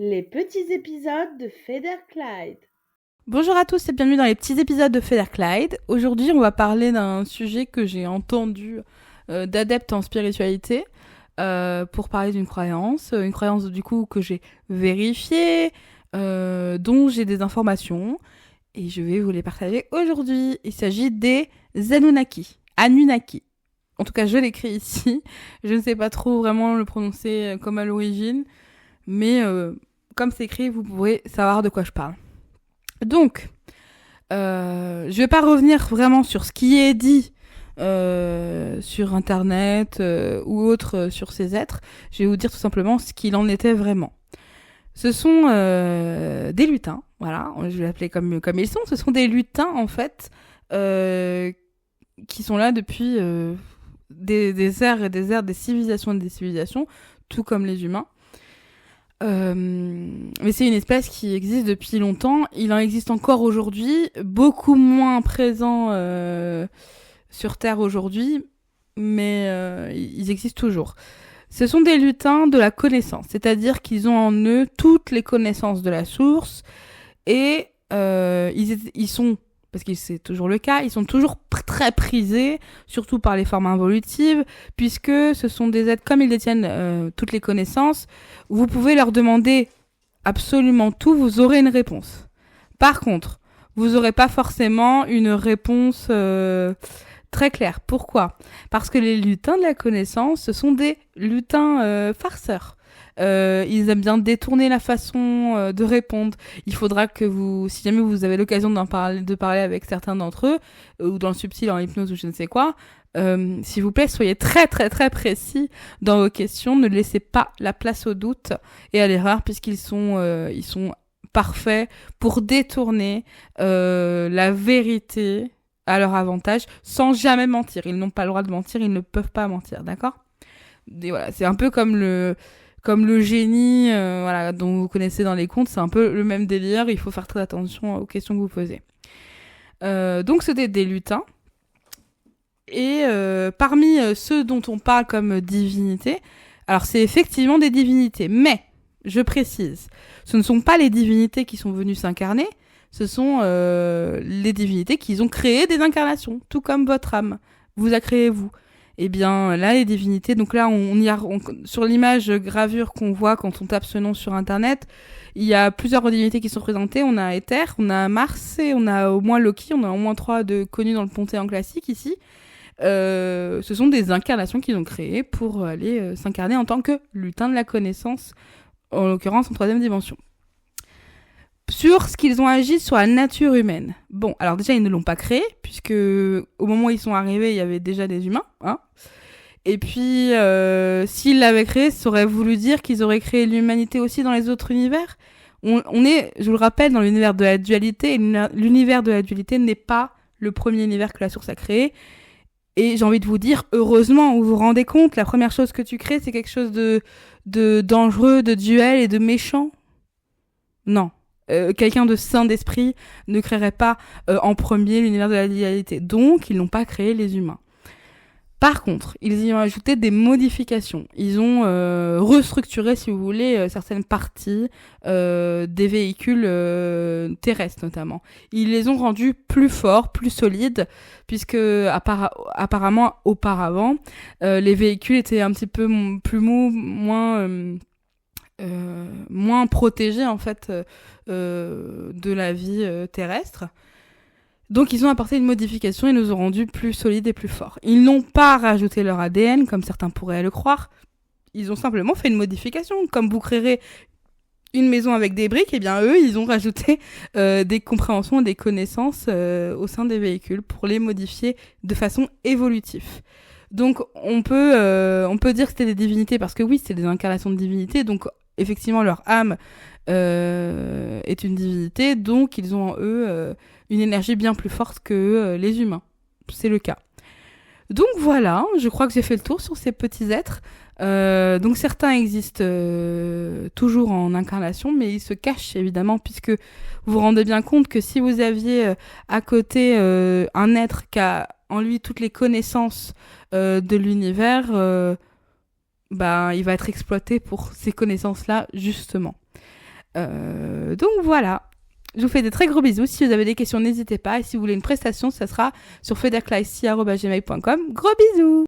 Les petits épisodes de Federclyde. Bonjour à tous et bienvenue dans les petits épisodes de Federclyde. Aujourd'hui, on va parler d'un sujet que j'ai entendu d'adeptes en spiritualité pour parler d'une croyance, une croyance du coup que j'ai vérifiée, dont j'ai des informations et je vais vous les partager aujourd'hui. Il s'agit des Anunnaki. En tout cas, je l'écris ici. Je ne sais pas trop vraiment le prononcer comme à l'origine, mais comme c'est écrit, vous pourrez savoir de quoi je parle. Donc, je vais pas revenir vraiment sur ce qui est dit sur Internet ou autre sur ces êtres. Je vais vous dire tout simplement ce qu'il en était vraiment. Ce sont des lutins, voilà, je vais l'appeler comme ils sont. Ce sont des lutins, en fait, qui sont là depuis des ères et des ères, des civilisations et des civilisations, tout comme les humains. Mais c'est une espèce qui existe depuis longtemps. Il en existe encore aujourd'hui, beaucoup moins présent sur Terre aujourd'hui, mais ils existent toujours. Ce sont des lutins de la connaissance, c'est-à-dire qu'ils ont en eux toutes les connaissances de la source et ils sont, parce que c'est toujours le cas, ils sont toujours très prisés, surtout par les formes involutives, puisque ce sont des êtres, comme ils détiennent toutes les connaissances, vous pouvez leur demander absolument tout, vous aurez une réponse. Par contre, vous n'aurez pas forcément une réponse très claire. Pourquoi ? Parce que les lutins de la connaissance, ce sont des lutins farceurs. Ils aiment bien détourner la façon de répondre. Il faudra que vous, si jamais vous avez l'occasion de parler avec certains d'entre eux, ou dans le subtil, en hypnose ou je ne sais quoi, s'il vous plaît, soyez très très très précis dans vos questions. Ne laissez pas la place au doute et à l'erreur, puisqu'ils ils sont parfaits pour détourner la vérité à leur avantage sans jamais mentir. Ils n'ont pas le droit de mentir, ils ne peuvent pas mentir, d'accord ? Et voilà, c'est un peu comme le génie voilà, dont vous connaissez dans les contes, c'est un peu le même délire, il faut faire très attention aux questions que vous posez. Donc c'était des lutins. Et parmi ceux dont on parle comme divinités, alors c'est effectivement des divinités, mais, je précise, ce ne sont pas les divinités qui sont venues s'incarner, ce sont les divinités qui ont créé des incarnations, tout comme votre âme vous a créé vous. Et bien là, les divinités, donc là, sur l'image gravure qu'on voit quand on tape ce nom sur Internet, il y a plusieurs divinités qui sont présentées. On a Éther, on a Mars et on a au moins Loki, on a au moins 3 de connus dans le panthéon classique ici. Ce sont des incarnations qu'ils ont créées pour aller s'incarner en tant que lutin de la connaissance, en l'occurrence en 3e dimension. Sur ce qu'ils ont agi sur la nature humaine. Bon, alors déjà, ils ne l'ont pas créé, puisque au moment où ils sont arrivés, il y avait déjà des humains. Hein. Et puis, s'ils l'avaient créé, ça aurait voulu dire qu'ils auraient créé l'humanité aussi dans les autres univers. On est, je vous le rappelle, dans l'univers de la dualité, et l'univers de la dualité n'est pas le premier univers que la source a créé. Et j'ai envie de vous dire, heureusement, vous vous rendez compte, la première chose que tu crées, c'est quelque chose de dangereux, de duel et de méchant. Non. Quelqu'un de sain d'esprit ne créerait pas en premier l'univers de la dualité. Donc, ils n'ont pas créé les humains. Par contre, ils y ont ajouté des modifications. Ils ont restructuré, si vous voulez, certaines parties des véhicules terrestres, notamment. Ils les ont rendus plus forts, plus solides, puisque apparemment, auparavant, les véhicules étaient un petit peu plus mous, moins protégés, en fait, de la vie terrestre. Donc ils ont apporté une modification et nous ont rendus plus solides et plus forts. Ils n'ont pas rajouté leur ADN, comme certains pourraient le croire. Ils ont simplement fait une modification. Comme vous créerez une maison avec des briques, eh bien eux, ils ont rajouté des compréhensions et des connaissances au sein des véhicules pour les modifier de façon évolutive. Donc on peut dire que c'était des divinités parce que oui, c'est des incarnations de divinités. Donc effectivement, leur âme est une divinité, donc ils ont en eux une énergie bien plus forte que les humains. C'est le cas. Donc voilà, je crois que j'ai fait le tour sur ces petits êtres. Donc certains existent toujours en incarnation, mais ils se cachent évidemment, puisque vous vous rendez bien compte que si vous aviez à côté un être qui a en lui toutes les connaissances de l'univers, il va être exploité pour ces connaissances-là, justement. Donc voilà. Je vous fais des très gros bisous. Si vous avez des questions, n'hésitez pas. Et si vous voulez une prestation, ça sera sur federclicy@gmail.com. Gros bisous!